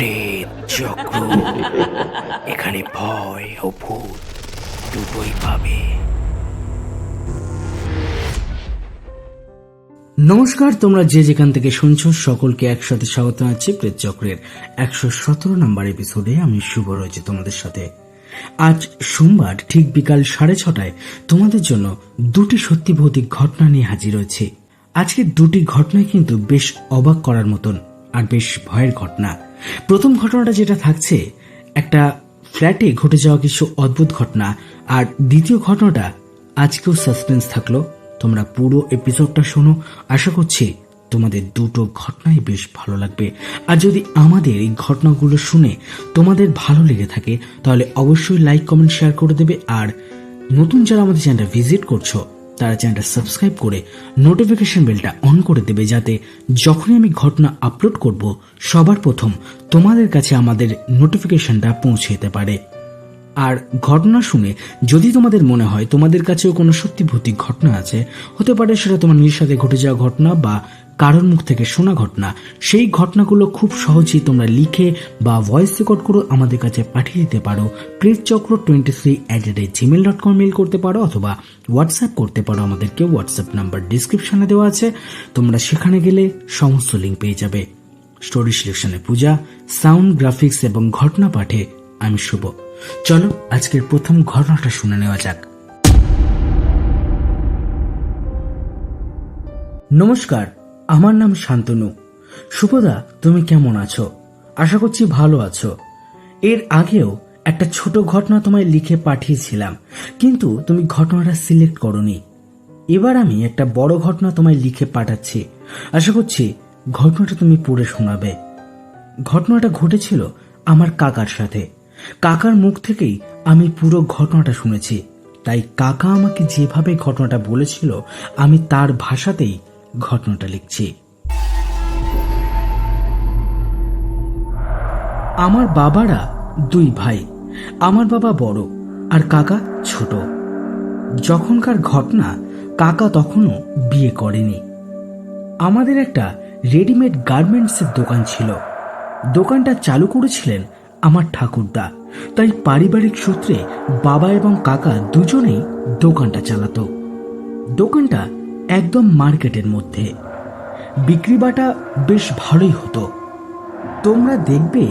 প্রেত চক্র। এখানে ভয় ও ভূত দুটোই পাবে। নমস্কার, তোমরা যে যেখান থেকে শুনছো সকলকে একসাথে স্বাগত জানাচ্ছি প্রেত চক্রের 117 নম্বর এপিসোডে। আমি শুভ রয়েছে তোমাদের সাথে। আজ সোমবার ঠিক বিকাল 6:30টায় তোমাদের জন্য দুটি সত্যি ভৌতিক ঘটনা নিয়ে হাজির হয়েছে। আজকে দুটি ঘটনাই কিন্তু বেশ অবাক করার মতন আর বেশ ভয়ের ঘটনা। প্রথম ঘটনাটা যেটা থাকছে, একটা ফ্ল্যাটে ঘটে যাওয়া কিছু অদ্ভুত ঘটনা, আর দ্বিতীয় ঘটনাটা আজকেও সাসপেন্স থাকলো। তোমরা পুরো এপিসোডটা শোনো, আশা করছি তোমাদের দুটো ঘটনাই বেশ ভালো লাগবে। আর যদি আমাদের এই ঘটনাগুলো শুনে তোমাদের ভালো লেগে থাকে তাহলে অবশ্যই লাইক, কমেন্ট, শেয়ার করে দেবে। আর নতুন যারা আমাদের চ্যানেলটা ভিজিট করছো তারা চ্যানেলটা সাবস্ক্রাইব করে নোটিফিকেশন বেলটা অন করে দেবে, যাতে যখনই আমি ঘটনা আপলোড করব সবার প্রথম তোমাদের কাছে আমাদের নোটিফিকেশনটা পৌঁছে যেতে পারে। আর ঘটনা শুনে যদি তোমাদের মনে হয় তোমাদের কাছেও কোনো সত্যি ভৌতিক ঘটনা আছে, হতে পারে সেটা তোমার নিজের সাথে ঘটে যাওয়া ঘটনা বা কারোর মুখ থেকে শোনা ঘটনা, সেই ঘটনাগুলো খুব সহজেই তোমরা লিখে বা ভয়েস রেকর্ড করে আমাদের কাছে পাঠিয়ে দিতে পারো। pretchchakra23@gmail.com মেল করতে পারো অথবা হোয়াটসঅ্যাপ করতে পারো আমাদেরকে। হোয়াটসঅ্যাপ নাম্বার ডিসক্রিপশনে দেওয়া আছে, তোমরা সেখানে গেলে সমস্ত লিঙ্ক পেয়ে যাবে। স্টোরি সিলেকশনে পূজা, সাউন্ড, গ্রাফিক্স এবং ঘটনা পাঠে আমি শুভ। চলো আজকের প্রথম ঘটনাটা শুনে নেওয়া যাক। নমস্কার, আমার নাম শান্তনু। শুভদা, তুমি কেমন আছো? আশা করছি ভালো আছো। এর আগেও একটা ছোট ঘটনা তোমায় লিখে পাঠিয়েছিলাম, কিন্তু তুমি ঘটনাটা সিলেক্ট করোনি। এবার আমি একটা বড় ঘটনা তোমায় লিখে পাঠাচ্ছি, আশা করছি ঘটনাটা তুমি পড়ে শোনাবে। ঘটনাটা ঘটেছিল আমার কাকার সাথে। কাকার মুখ থেকেই আমি পুরো ঘটনাটা শুনেছি, তাই কাকা আমাকে যেভাবে ঘটনাটা বলেছিল আমি তার ভাষাতেই ঘটনাটা লিখছি। আমার বাবারা দুই ভাই। আমার বাবা বড় আর কাকা ছোট। যখনকার ঘটনা, কাকা তখনও বিয়ে করেনি। আমাদের একটা রেডিমেড গার্মেন্টসের দোকান ছিল। দোকানটা চালু করেছিলেন আমার ঠাকুরদা, তাই পারিবারিক সূত্রে বাবা এবং কাকা দুজনেই দোকানটা চালাতো। দোকানটা একদম মার্কেটের মধ্যে। বিক্রি বাটা বেশ ভালোই হতো। তোমরা দেখবে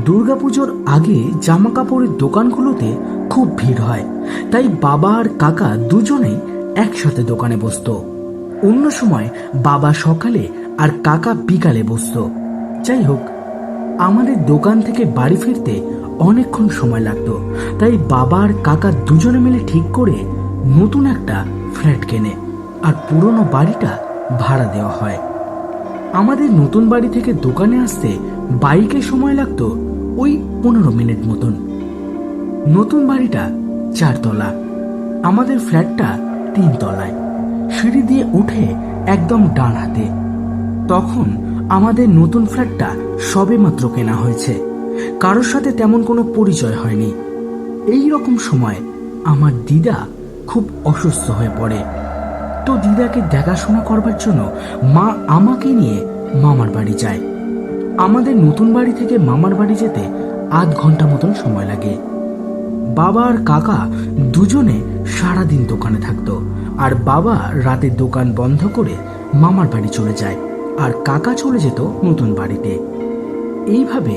দুর্গাপুজোর আগে জামা কাপড়ের দোকানগুলোতে খুব ভিড় হয়, তাই বাবা আর কাকা দুজনেই একসাথে দোকানে বসতো। অন্য সময় বাবা সকালে আর কাকা বিকালে বসতো। যাই হোক, আমাদের দোকান থেকে বাড়ি ফিরতে অনেকক্ষণ সময় লাগতো, তাই বাবা আর কাকা দুজনে মিলে ঠিক করে নতুন একটা ফ্ল্যাট কেনে আর পুরনো বাড়িটা ভাড়া দেওয়া হয়। আমাদের নতুন বাড়ি থেকে দোকানে আসতে বাইকে সময় লাগতো ওই 15 মিনিট মতন। নতুন বাড়িটা 4 তলা, আমাদের ফ্ল্যাটটা 3 তলায়। সিঁড়ি দিয়ে উঠে একদম ডান হাতে। তখন আমাদের নতুন ফ্ল্যাটটা সবেমাত্র কেনা হয়েছে, কারোর সাথে তেমন কোনো পরিচয় হয়নি। এই রকম সময় আমার দিদা খুব অসুস্থ হয়ে পড়ে। তো দিদাকে দেখাশোনা করবার জন্য মা আমাকে নিয়ে মামার বাড়ি যায়। আমাদের নতুন বাড়ি থেকে মামার বাড়ি যেতে 8 ঘন্টা মতন সময় লাগে। বাবা আর কাকা দুজনে সারাদিন দোকানে থাকতো, আর বাবা রাতে দোকান বন্ধ করে মামার বাড়ি চলে যায় আর কাকা চলে যেত নতুন বাড়িতে। এইভাবে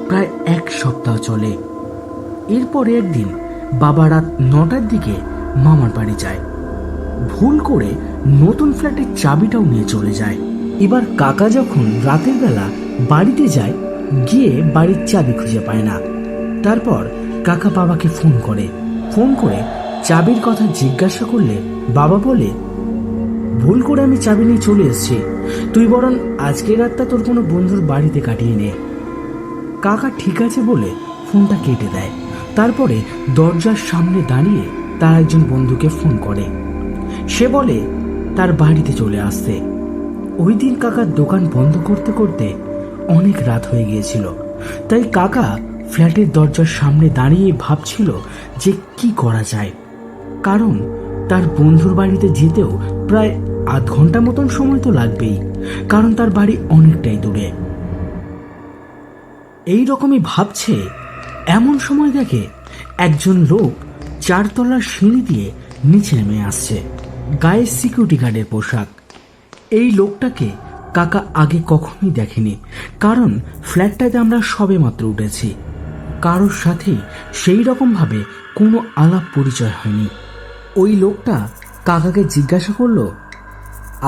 প্রায় 1 সপ্তাহ চলে। এরপরে একদিন বাবা রাত 9টার দিকে মামার বাড়ি যায়। ভুল করে নতুন ফ্ল্যাটের চাবিটাও নিয়ে চলে যায়। এবার কাকা যখন রাতের বেলা বাড়িতে যায়, গিয়ে বাড়ির চাবি খুঁজে পায় না। তারপর কাকা বাবাকে ফোন করে চাবির কথা জিজ্ঞাসা করলে বাবা বলে, ভুল করে আমি চাবি নিয়ে চলে এসেছি, তুই বরং আজকের রাতটা তোর কোনো বন্ধুর বাড়িতে কাটিয়ে নে। কাকা ঠিক আছে বলে ফোনটা কেটে দেয়। তারপরে দরজার সামনে দাঁড়িয়ে তার একজন বন্ধুকে ফোন করে। সে বলে তার বাড়িতে চলে আসতে। ওই দিন কাকার দোকান বন্ধ করতে করতে অনেক রাত হয়ে গিয়েছিল, তাই কাকা ফ্ল্যাটের দরজার সামনে দাঁড়িয়ে ভাবছিল যে কি করা যায়, কারণ তার বন্ধুর বাড়িতে যেতেও প্রায় 8 ঘন্টা মতন সময় তো লাগবেই, কারণ তার বাড়ি অনেকটাই দূরে। এই রকমই ভাবছে এমন সময় দেখে একজন লোক 4 তলার সিঁড়ি দিয়ে নিচে নেমে আসছে, গায়ে সিকিউরিটি গার্ডের পোশাক। এই লোকটাকে কাকা আগে কখনোই দেখেনি, কারণ ফ্ল্যাটটাতে আমরা সবে মাত্র উঠেছি। কারোর সাথে সেই রকমভাবে কোনো আলাপ পরিচয় হয়নি। ওই লোকটা কাকাকে জিজ্ঞাসা করলো,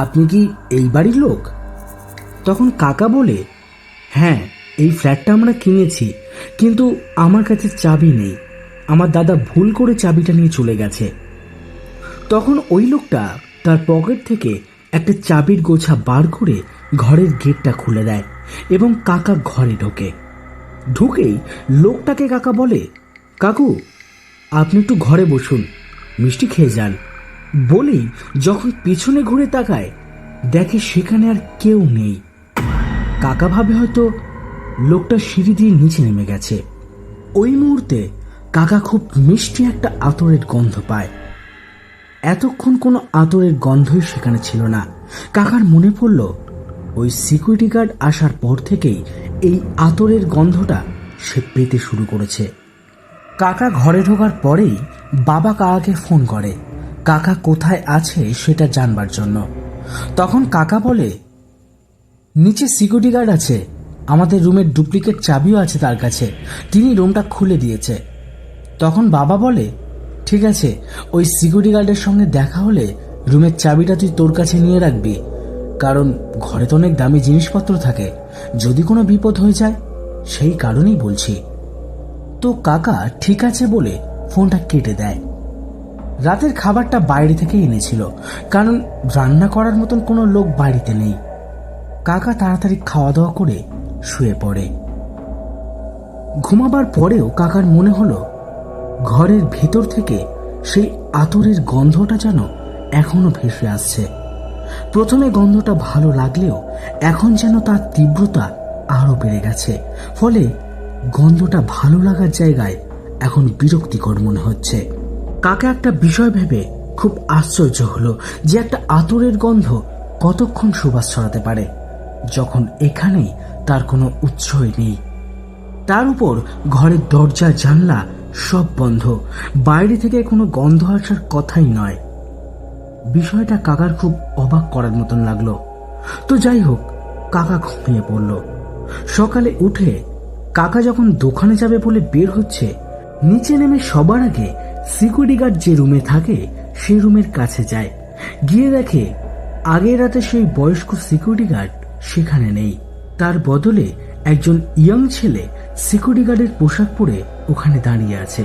আপনি কি এই বাড়ির লোক? তখন কাকা বলে, হ্যাঁ, এই ফ্ল্যাটটা আমরা কিনেছি, কিন্তু আমার কাছে চাবি নেই। আমার দাদা ভুল করে চাবিটা নিয়ে চলে গেছে। তখন ওই লোকটা তার পকেট থেকে একটা চাবির গোছা বার করে ঘরের গেটটা খুলে দেয় এবং কাকা ঘরে ঢুকেই লোকটাকে কাকা বলে, কাকু, আপনি একটু ঘরে বসুন, মিষ্টি খেয়ে যান। বলেই যখন পিছনে ঘুরে তাকায়, দেখে সেখানে আর কেউ নেই। কাকা ভাবে হয়তো লোকটা সিঁড়ি দিয়ে নিচে নেমে গেছে। ওই মুহূর্তে কাকা খুব মিষ্টি একটা আতরের গন্ধ পায়। এতক্ষণ কোনো আতরের গন্ধই সেখানে ছিল না। কাকার মনে পড়ল ওই সিকিউরিটি গার্ড আসার পর থেকেই এই আতরের গন্ধটা সে পেতে শুরু করেছে। কাকা ঘরে ঢোকার পরেই বাবা কাকাকে ফোন করে কাকা কোথায় আছে সেটা জানবার জন্য। তখন কাকা বলে, নিচে সিকিউরিটি গার্ড আছে, আমাদের রুমের ডুপ্লিকেট চাবিও আছে তার কাছে, তিনি রুমটা খুলে দিয়েছে। তখন বাবা বলে, ঠিক আছে, ওই সিকিউরিটি গার্ডের সঙ্গে দেখা হলে রুমের চাবিটা তুই তোর কাছে নিয়ে রাখবি, কারণ ঘরে তো অনেক দামি জিনিসপত্র থাকে, যদি কোনো বিপদ হয়ে যায়, সেই কারণেই বলছি। তো কাকা ঠিক আছে বলে ফোনটা কেটে দেয়। রাতের খাবারটা বাইরে থেকে এনেছিল, কারণ রান্না করার মতন কোনো লোক বাড়িতে নেই। কাকা তাড়াতাড়ি খাওয়া দাওয়া করে শুয়ে পড়ে। ঘুমাবার পরেও কাকার মনে হলো ঘরের ভেতর থেকে সেই আতরের গন্ধটা যেন এখনো ভেসে আসছে। প্রথমে গন্ধটা ভালো লাগলেও এখন যেন তার তীব্রতা আরো বেড়ে গেছে, ফলে গন্ধটা ভালো লাগার জায়গায় এখন বিরক্তিকর মনে হচ্ছে। কাকা একটা বিষয় ভেবে খুব আশ্চর্য হলো যে একটা আতরের গন্ধ কতক্ষণ সুবাস ছড়াতে পারে, যখন এখানেই তার কোনো উৎসই নেই। তার উপর ঘরের দরজা জানলা সব বন্ধ, বাইরে থেকে কোনো গন্ধ আসার কথাই নয়। বিষয়টা কাকার খুব অবাক করার মতন লাগলো। তো যাই হোক, কাকা ঘুমিয়ে পড়ল। সকালে উঠে কাকা যখন দোকানে যাবে বলে বের হচ্ছে, নিচে নেমে সবার আগে সিকিউরিটি গার্ড যে রুমে থাকে সেই রুমের কাছে যায়। গিয়ে দেখে আগের রাতে সেই বয়স্ক সিকিউরিটি গার্ড সেখানে নেই, তার বদলে একজন ইয়ং ছেলে সিকিউরিটি গার্ডের পোশাক পরে ওখানে দাঁড়িয়ে আছে।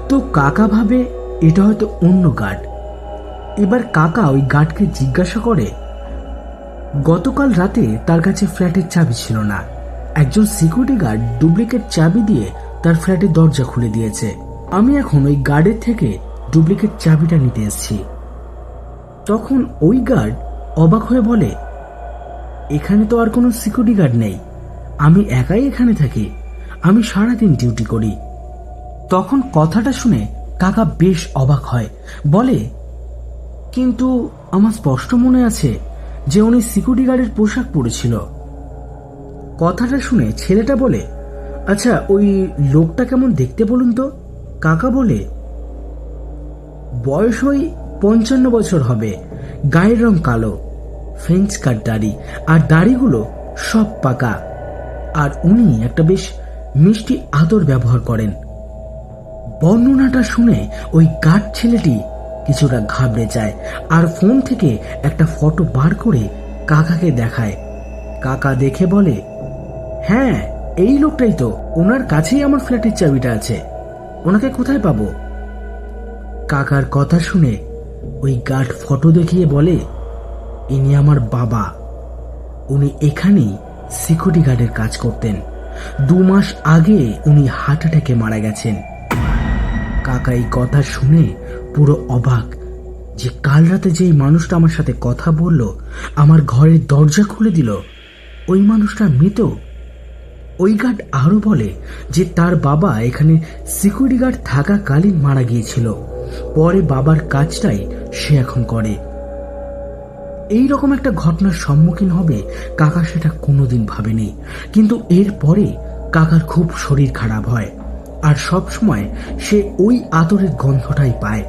তো কাকা ভাবে এটা হয়তো অন্য গার্ড। এবার কাকা ওই গার্ডকে জিজ্ঞাসা করে, গতকাল রাতে তার কাছে ফ্ল্যাটের চাবি ছিল না, একজন সিকিউরিটি গার্ড ডুপ্লিকেট চাবি দিয়ে তার ফ্ল্যাটের দরজা খুলে দিয়েছে, আমি এখন ওই গার্ডের থেকে ডুপ্লিকেট চাবিটা নিতে এসেছি। তখন ওই গার্ড অবাক হয়ে বলে, এখানে তো আর কোনো সিকিউরিটি গার্ড নেই, আমি একাই এখানে থাকি, আমি সারাদিন ডিউটি করি। তখন কথাটা শুনে কাকা বেশ অবাক হয়, বলে, কিন্তু আমার স্পষ্ট মনে আছে যে উনি সিকিউরিটি গার্ডের পোশাক পরেছিল। কথাটা শুনে ছেলেটা বলে, আচ্ছা ওই লোকটা কেমন দেখতে বলুন তো? কাকা বলে, বয়স ওই 55 বছর হবে, গায়ের রং কালো, ফ্রেঞ্চ কাট দাড়ি, আর দাড়িগুলো সব পাকা, আর উনি একটা বেশ মিষ্টি আদর ব্যবহার করেন। বর্ণনাটা শুনে ওই গার্ড ছেলেটি কিছুটা ঘাবড়ে যায় আর ফোন থেকে একটা ফটো বার করে কাকাকে দেখায়। কাকা দেখে বলে, হ্যাঁ, এই লোকটাই তো, ওনার কাছেই আমার ফ্ল্যাটের চাবিটা আছে, ওনাকে কোথায় পাবো? কাকার কথা শুনে ওই গার্ড ফটো দেখিয়ে বলে, ইনি আমার বাবা, উনি এখানেই সিকিউরিটি গার্ডের কাজ করতেন, 2 মাস আগে উনি হার্ট অ্যাটাকে মারা গেছেন। কাকা এই কথা শুনে পুরো অবাক যে কাল রাতে যেই মানুষটা আমার সাথে কথা বলল, আমার ঘরের দরজা খুলে দিল, ওই মানুষটা মৃত। ওই গার্ড আরো বলে যে তার বাবা এখানে সিকিউরিটি গার্ড থাকাকালীন মারা গিয়েছিল, পরে বাবার কাজটাই সে এখন করে। এই রকম একটা ঘটনার সম্মুখীন হবে কাকা সেটা কোনোদিন ভাবেনি, কিন্তু এরপরে কাকার খুব শরীর খারাপ হয় আর সব সময় সে ওই আতরের গন্ধটাই পায়।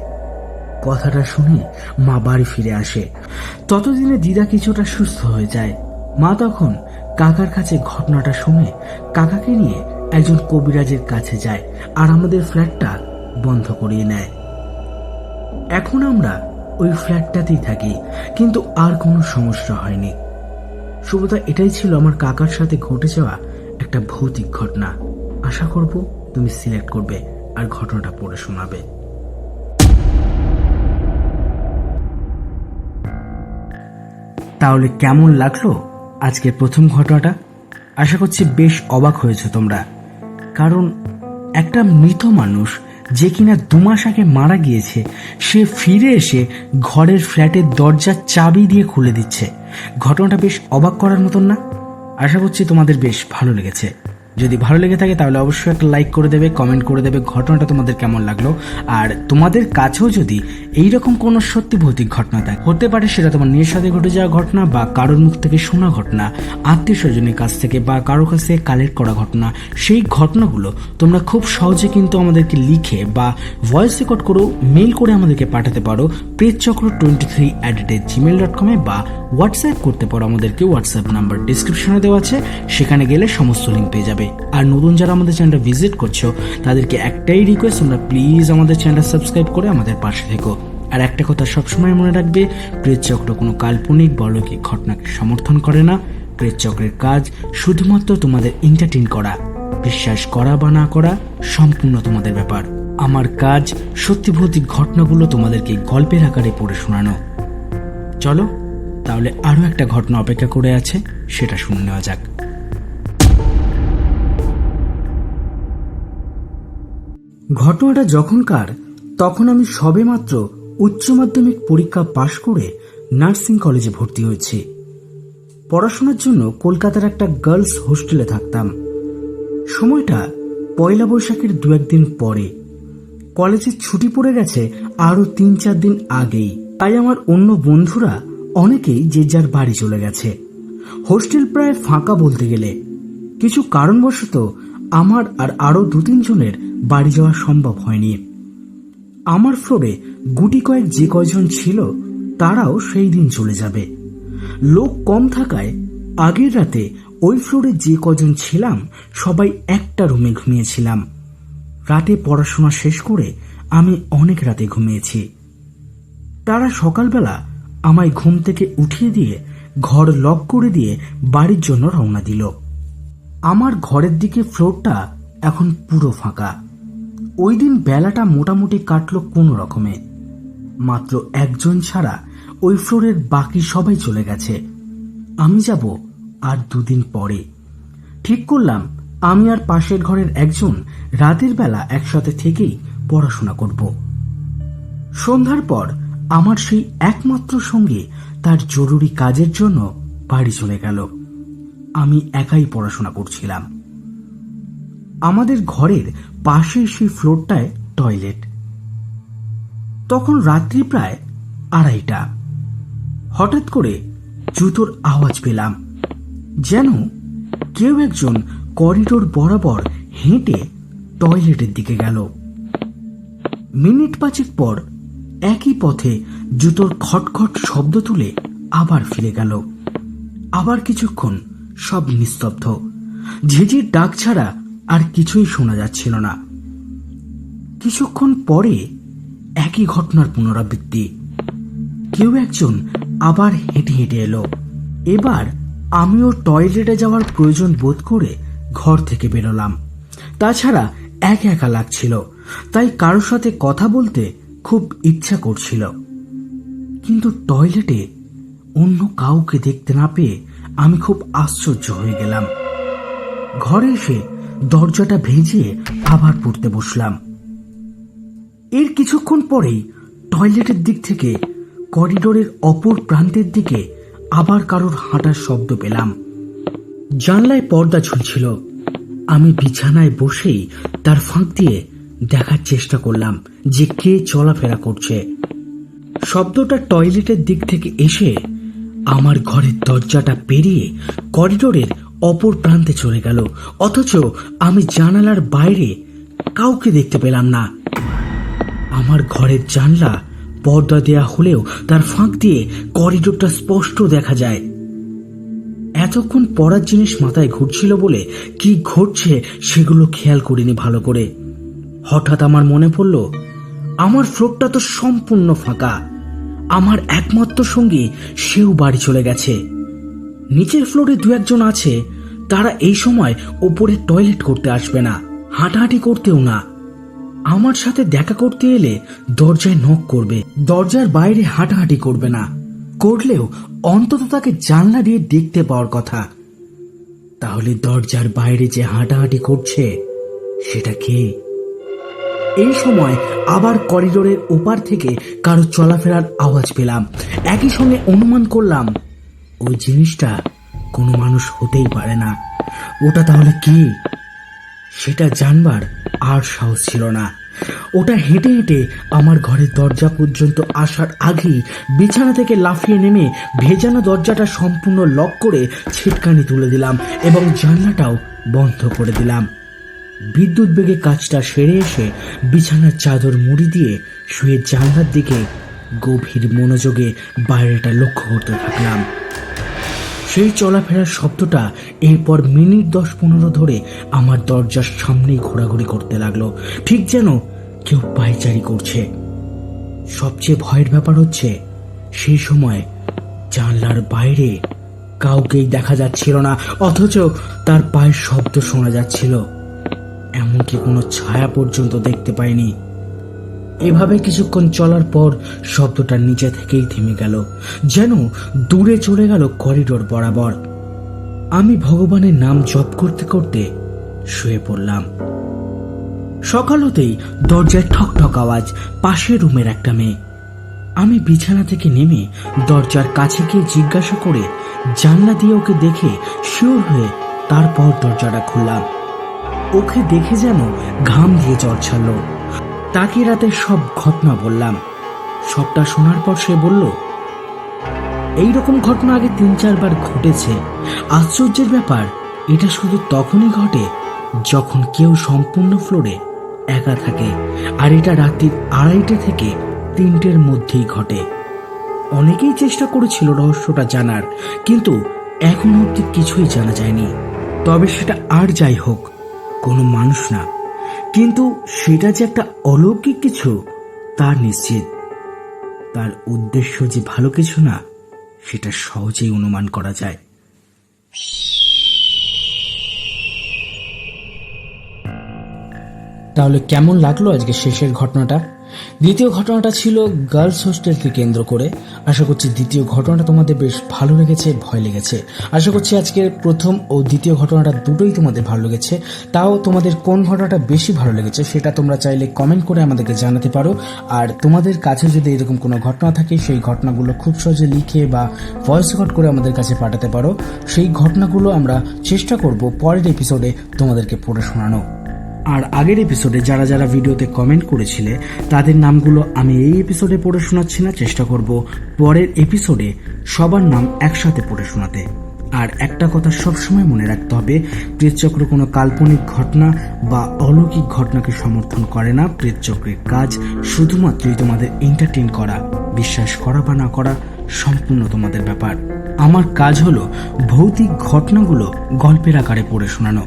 কথাটা শুনে মা বাড়ি ফিরে আসে। ততদিনে দিদা কিছুটা সুস্থ হয়ে যায়। মা তখন কাকার কাছে ঘটনাটা শুনে কাকাকে নিয়ে একজন কবিরাজের কাছে যায় আর আমাদের ফ্ল্যাটটা বন্ধ করিয়ে নেয়। এখন আমরা ওই ফ্ল্যাটটাতেই থাকি, কিন্তু আর কোনো সমস্যা হয়নি। সুব্রতা, এটাই ছিল আমার কাকার সাথে ঘটে যাওয়া একটা ভৌতিক ঘটনা। আশা করব তুমি সিলেক্ট করবে আর ঘটনাটা পড়ে শোনাবে। তাহলে কেমন লাগলো আজকের প্রথম ঘটনাটা? আশা করছি বেশ অবাক হয়েছে তোমরা, কারণ একটা মৃত মানুষ যে কিনা 2 মাস আগে মারা গিয়েছে, সে ফিরে এসে ঘরের ফ্ল্যাটের দরজার চাবি দিয়ে খুলে দিচ্ছে। ঘটনাটা বেশ অবাক করার মতন না? আশা করছি তোমাদের বেশ ভালো লেগেছে। যদি ভালো লেগে থাকে তাহলে অবশ্যই একটা লাইক করে দেবে, কমেন্ট করে দেবে ঘটনাটা তোমাদের কেমন লাগলো। আর তোমাদের কাছেও যদি এইরকম কোনো সত্যি ভৌতিক ঘটনা থাকে, হতে পারে সেটা তোমার নিজের সাথে ঘটে যাওয়া ঘটনা বা কারোর মুখ থেকে শোনা ঘটনা, আত্মীয় স্বজনের কাছ থেকে বা কারোর কাছ থেকে কালেক্ট করা ঘটনা, সেই ঘটনাগুলো তোমরা খুব সহজে কিন্তু আমাদেরকে লিখে বা ভয়েস রেকর্ড করেও মেল করে আমাদেরকে পাঠাতে পারো প্রেতচক্র23@gmail.com বা হোয়াটসঅ্যাপ করতে পারো আমাদেরকে। হোয়াটসঅ্যাপ নাম্বার ডিসক্রিপশনে দেওয়া আছে, সেখানে গেলে সমস্ত লিঙ্ক পেয়ে যাবে। আর নতুন যারা আমাদের চ্যানেলটা ভিজিট করছো তাদেরকে একটাই রিকোয়েস্ট, তোমরা প্লিজ আমাদের চ্যানেলটা সাবস্ক্রাইব করে আমাদের পাশে থেকো। আর একটা কথা সবসময় মনে রাখবে, প্রেতচক্র কোনো কাল্পনিক বা অলৌকিক ঘটনাকে সমর্থন করে না। প্রেতচক্রের কাজ শুধুমাত্র তোমাদের এন্টারটেইন করা, বিশ্বাস করা বা না করা সম্পূর্ণ তোমাদের ব্যাপার। আমার কাজ সত্যি ভৌতিক ঘটনাগুলো তোমাদেরকে গল্পের আকারে পড়ে শোনানো। চলো তাহলে আরো একটা ঘটনা অপেক্ষা করে আছে, সেটা শুনে নেওয়া যাক। ঘটনাটা যখনকার, তখন আমি সবেমাত্র উচ্চ মাধ্যমিক পরীক্ষা পাশ করে নার্সিং কলেজে ভর্তি হয়েছি। পড়াশোনার জন্য কলকাতার একটা গার্লস হোস্টেলে থাকতাম। সময়টা পয়লা বৈশাখের 2-1 দিন পরে। কলেজের ছুটি পড়ে গেছে আরো 3-4 দিন আগেই, তাই আমার অন্য বন্ধুরা অনেকেই যে যার বাড়ি চলে গেছে। হোস্টেল প্রায় ফাঁকা বলতে গেলে। কিছু কারণবশত আমার আর আরো 2-3 জনের বাড়ি যাওয়া সম্ভব হয়নি। আমার ফ্লোরে গুটি কয়েক যে কয়জন ছিল তারাও সেই দিন চলে যাবে। লোক কম থাকায় আগের রাতে ওই ফ্লোরে যে কজন ছিলাম সবাই একটা রুমে ঘুমিয়েছিলাম। রাতে পড়াশোনা শেষ করে আমি অনেক রাতে ঘুমিয়েছি। তারা সকালবেলা আমায় ঘুম থেকে উঠিয়ে দিয়ে ঘর লক করে দিয়ে বাড়ির জন্য রওনা দিল। আমার ঘরের দিকে ফ্লোরটা এখন পুরো ফাঁকা। ওই দিন বেলাটা মোটামুটি কাটলো কোনো রকমে। মাত্র একজন ছাড়া ওই ফ্লোরের বাকি সবাই চলে গেছে। আমি যাব আর 2 দিন পরে। ঠিক করলাম আমি আর পাশের ঘরের একজন রাতের বেলা একসাথে থেকেই পড়াশোনা করব। সন্ধ্যার পর আমার সেই একমাত্র সঙ্গী তার জরুরি কাজের জন্য বাড়ি চলে গেল। আমি একাই পড়াশোনা করছিলাম। আমাদের ঘরের পাশে সেই ফ্লোরটায় টয়লেট। তখন রাত্রি প্রায় 2:30টা। হঠাৎ করে জুতোর আওয়াজ পেলাম, যেন কেউ একজন করিডোর বরাবর হেঁটে টয়লেটের দিকে গেল। মিনিট 5 পর একই পথে জুতোর খটখট শব্দ তুলে আবার ফিরে গেল। আবার কিছুক্ষণ সব নিস্তব্ধ, ঝিঝির ডাক ছাড়া আর কিছুই শোনা যাচ্ছিল না। কিছুক্ষণ পরে একই ঘটনার পুনরাবৃত্তি। কেউ একজন আবার হেঁটে হেঁটে এলো। এবার আমিও টয়লেটে যাওয়ার প্রয়োজন বোধ করে ঘর থেকে বেরোলাম। তাছাড়া একা একা লাগছিল, তাই কারোর সাথে কথা বলতে খুব ইচ্ছা করছিল। কিন্তু টয়লেটে অন্য কাউকে দেখতে না পেয়ে আমি খুব আশ্চর্য হয়ে গেলাম। ঘরে এসে দরজাটা ভেজিয়ে আবার পড়তে বসলাম। এর কিছুক্ষণ পরেই টয়লেটের দিক থেকে করিডোরের অপর প্রান্তের দিকে আবার কারোর হাঁটার শব্দ পেলাম। জানলায় পর্দা ঝুলছিল। আমি বিছানায় বসেই তার ফাঁক দিয়ে দেখার চেষ্টা করলাম যে কে চলাফেরা করছে। শব্দটা টয়লেটের দিক থেকে এসে আমার ঘরের দরজাটা পেরিয়ে করিডোরের অপর প্রান্তে চলে গেল, অথচ আমি জানালার বাইরে কাউকে দেখতে পেলাম না। আমার ঘরের জানলা পর্দা দেয়া হলেও তার ফাঁক দিয়ে করিডোরটা স্পষ্ট দেখা যায়। এতক্ষণ পড়ার জিনিস মাথায় ঘুরছিল বলে কি ঘটছে সেগুলো খেয়াল করিনি ভালো করে। হঠাৎ আমার মনে পড়ল, আমার ফ্লোরটা তো সম্পূর্ণ ফাঁকা। আমার একমাত্র সঙ্গী সেও বাড়ি চলে গেছে। নিচের ফ্লোরে দু একজন আছে, তারা এই সময় ওপরে টয়লেট করতে আসবে না, হাঁটাহাঁটি করতেও না। আমার সাথে দেখা করতে এলে দরজায় নক করবে, দরজার বাইরে হাঁটাহাঁটি করবে না, করলেও অন্তত তাকে জানলা দিয়ে দেখতে পাওয়ার কথা। তাহলে দরজার বাইরে যে হাঁটাহাঁটি করছে সেটা কে? এই সময় আবার করিডোরের ওপার থেকে কারো চলাফেরার আওয়াজ পেলাম। একই সঙ্গে অনুমান করলাম ওই জিনিসটা কোনো মানুষ হতেই পারে না। ওটা তাহলে কি? সেটা জানবার আর সাহস ছিল না। ওটা হেঁটে হেঁটে আমার ঘরের দরজা পর্যন্ত আসার আগেই বিছানা থেকে লাফিয়ে নেমে ভেজানো দরজাটা সম্পূর্ণ লক করে ছিটকানি তুলে দিলাম এবং জানলাটাও বন্ধ করে দিলাম। বিদ্যুৎ বেগে কাজটা সেরে এসে বিছানার চাদর মুড়ি দিয়ে শুয়ে জানলার দিকে গভীর মনোযোগে বাইরেটা লক্ষ্য করতে থাকলাম। সেই চলাফেরার শব্দটা এরপর মিনিট 10-15 ধরে আমার দরজার সামনেই ঘোরাঘুরি করতে লাগলো, ঠিক যেন কেউ পায়চারি করছে। সবচেয়ে ভয়ের ব্যাপার হচ্ছে সেই সময় জানলার বাইরে কাউকেই দেখা যাচ্ছিল না, অথচ তার পায়ের শব্দ শোনা যাচ্ছিল। এমনকি কোনো ছায়া পর্যন্ত দেখতে পাইনি। এভাবে কিছুক্ষণ চলার পর শব্দটা নিচে থেকেই থেমে গেল, যেন দূরে চলে গেল করিডোর বরাবর। আমি ভগবানের নাম জপ করতে করতে শুয়ে পড়লাম। সকাল হতেই দরজায় ঠক ঠক আওয়াজ, পাশের রুমের একটা মেয়ে। আমি বিছানা থেকে নেমে দরজার কাছে গিয়ে জিজ্ঞাসা করে জানলা দিয়ে ওকে দেখে শিওর হয়ে তারপর দরজাটা খুললাম। ওকে দেখে যেন ঘাম দিয়ে জ্বর ছাড়লো। তাকে রাতে সব ঘটনা বললাম। সবটা শোনার পর সে বলল, এইরকম ঘটনা আগে 3-4 বার ঘটেছে। আশ্চর্যের ব্যাপার, এটা শুধু তখনই ঘটে যখন কেউ সম্পূর্ণ ফ্লোরে একা থাকে, আর এটা রাত্রির 2:30 থেকে 3টের মধ্যেই ঘটে। অনেকেই চেষ্টা করেছিল রহস্যটা জানার, কিন্তু এখনো অব্দি কিছুই জানা যায়নি। তবে সেটা আর যাই হোক, কোনো মানুষ না, কিন্তু সেটা যে একটা অলৌকিক কিছু তার নিশ্চিত। তার উদ্দেশ্য যে ভালো কিছু না, সেটা সহজেই অনুমান করা যায়। তাহলে কেমন লাগলো আজকে শেষের ঘটনাটা? দ্বিতীয় ঘটনাটা ছিল গার্লস হোস্টেলকে কেন্দ্র করে। আশা করছি দ্বিতীয় ঘটনাটা তোমাদের বেশ ভালো লেগেছে, ভয় লেগেছে। আশা করছি আজকের প্রথম ও দ্বিতীয় ঘটনাটা দুটোই তোমাদের ভালো লেগেছে। তাও তোমাদের কোন ঘটনাটা বেশি ভালো লেগেছে সেটা তোমরা চাইলে কমেন্ট করে আমাদেরকে জানাতে পারো। আর তোমাদের কাছে যদি এরকম কোনো ঘটনা থাকে, সেই ঘটনাগুলো খুব সহজে লিখে বা ভয়েস রেকর্ড করে আমাদের কাছে পাঠাতে পারো। সেই ঘটনাগুলো আমরা চেষ্টা করব পরের এপিসোডে তোমাদেরকে পড়ে শোনানো। আর আগের এপিসোডে যারা যারা ভিডিওতে কমেন্ট করেছিলে তাদের নামগুলো আমি এই এপিসোডে পড়ে শোনাচ্ছি না, চেষ্টা করব পরের এপিসোডে সবার নাম একসাথে পড়ে শোনাতে। আর একটা কথা সবসময় মনে রাখতে হবে, প্রেতচক্র কোনো কাল্পনিক ঘটনা বা অলৌকিক ঘটনাকে সমর্থন করে না। প্রেতচক্রের কাজ শুধুমাত্রই তোমাদের এন্টারটেইন করা, বিশ্বাস করা বা না করা সম্পূর্ণ তোমাদের ব্যাপার। আমার কাজ হলো ভৌতিক ঘটনাগুলো গল্পের আকারে পড়ে শোনানো।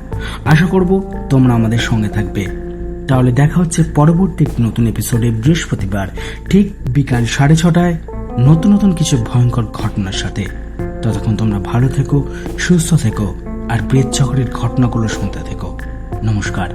আশা করব তোমরা আমাদের সঙ্গে থাকবে। তাহলে দেখা হচ্ছে পরবর্তী নতুন এপিসোডে বৃহস্পতিবার ঠিক বিকাল 6:30টায় নতুন নতুন কিছু ভয়ঙ্কর ঘটনার সাথে। ততক্ষণ তোমরা ভালো থেকো, সুস্থ থেকো আর প্রেতচক্রের ঘটনাগুলো শুনতে থেকো। নমস্কার।